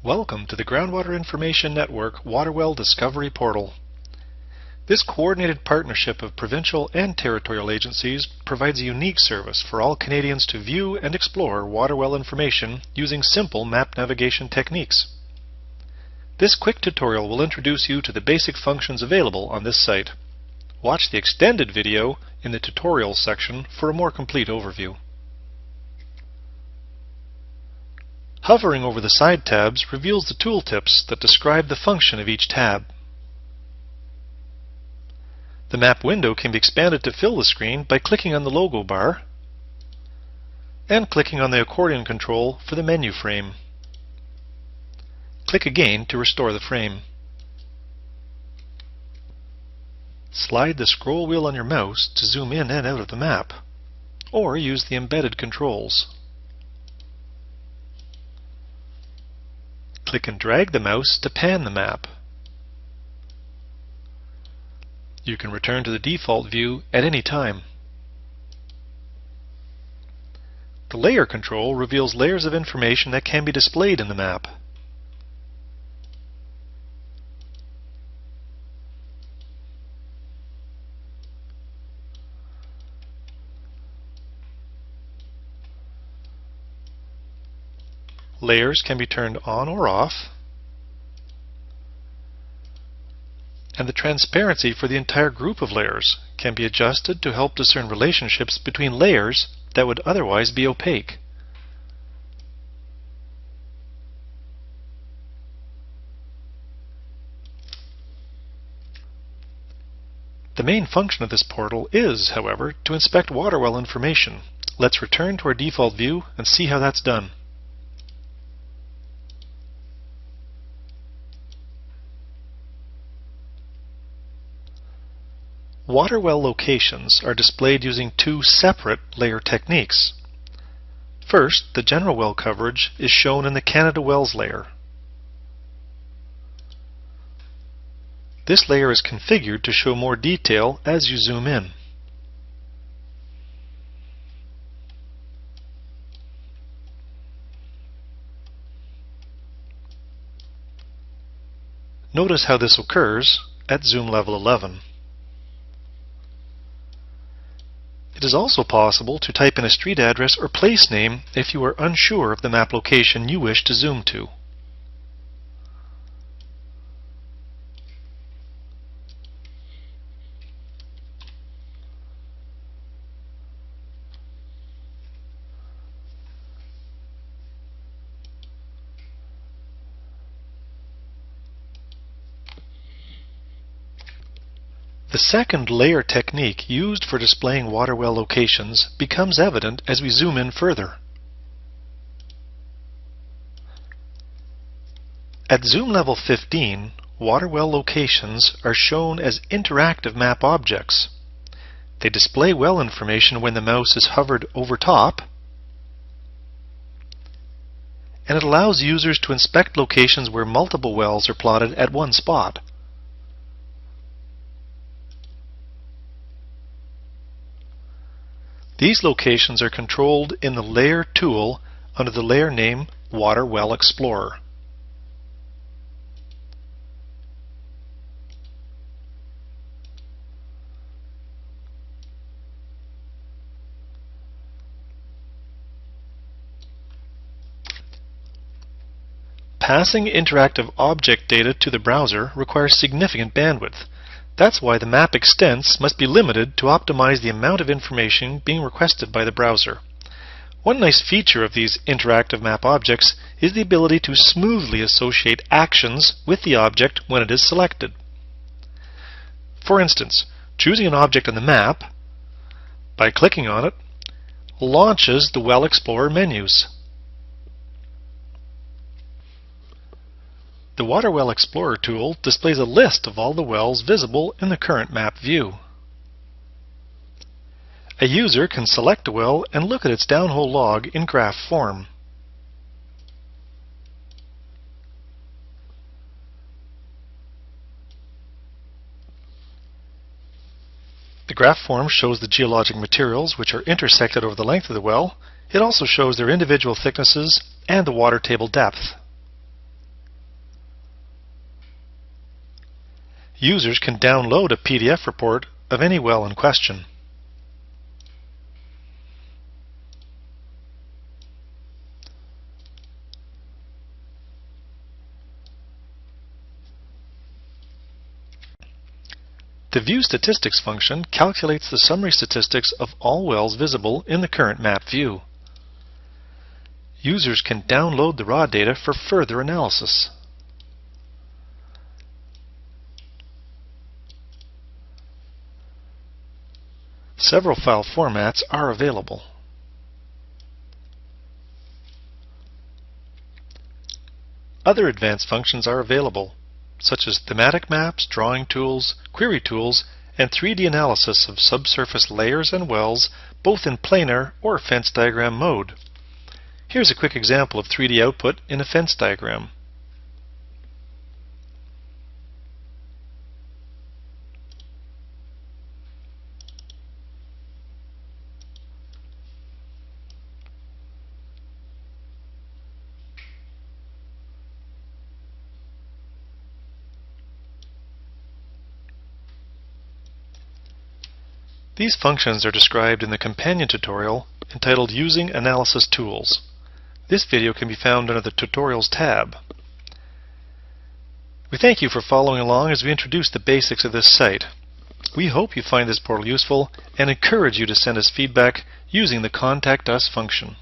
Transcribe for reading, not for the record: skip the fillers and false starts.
Welcome to the Groundwater Information Network Water Well Discovery Portal. This coordinated partnership of provincial and territorial agencies provides a unique service for all Canadians to view and explore water well information using simple map navigation techniques. This quick tutorial will introduce you to the basic functions available on this site. Watch the extended video in the tutorials section for a more complete overview. Hovering over the side tabs reveals the tooltips that describe the function of each tab. The map window can be expanded to fill the screen by clicking on the logo bar and clicking on the accordion control for the menu frame. Click again to restore the frame. Slide the scroll wheel on your mouse to zoom in and out of the map, or use the embedded controls. Click and drag the mouse to pan the map. You can return to the default view at any time. The layer control reveals layers of information that can be displayed in the map. Layers can be turned on or off, and the transparency for the entire group of layers can be adjusted to help discern relationships between layers that would otherwise be opaque. The main function of this portal is, however, to inspect water well information. Let's return to our default view and see how that's done. Water well locations are displayed using two separate layer techniques. First, the general well coverage is shown in the Canada Wells layer. This layer is configured to show more detail as you zoom in. Notice how this occurs at zoom level 11. It is also possible to type in a street address or place name if you are unsure of the map location you wish to zoom to. The second layer technique used for displaying water well locations becomes evident as we zoom in further. At zoom level 15, water well locations are shown as interactive map objects. They display well information when the mouse is hovered over top, and it allows users to inspect locations where multiple wells are plotted at one spot. These locations are controlled in the Layer tool under the layer name Water Well Explorer. Passing interactive object data to the browser requires significant bandwidth. That's why the map extents must be limited to optimize the amount of information being requested by the browser. One nice feature of these interactive map objects is the ability to smoothly associate actions with the object when it is selected. For instance, choosing an object on the map by clicking on it launches the Well Explorer menus. The Water Well Explorer tool displays a list of all the wells visible in the current map view. A user can select a well and look at its downhole log in graph form. The graph form shows the geologic materials which are intersected over the length of the well. It also shows their individual thicknesses and the water table depth. Users can download a PDF report of any well in question. The View Statistics function calculates the summary statistics of all wells visible in the current map view. Users can download the raw data for further analysis. Several file formats are available. Other advanced functions are available, such as thematic maps, drawing tools, query tools, and 3D analysis of subsurface layers and wells, both in planar or fence diagram mode. Here's a quick example of 3D output in a fence diagram. These functions are described in the companion tutorial entitled Using Analysis Tools. This video can be found under the Tutorials tab. We thank you for following along as we introduce the basics of this site. We hope you find this portal useful and encourage you to send us feedback using the Contact Us function.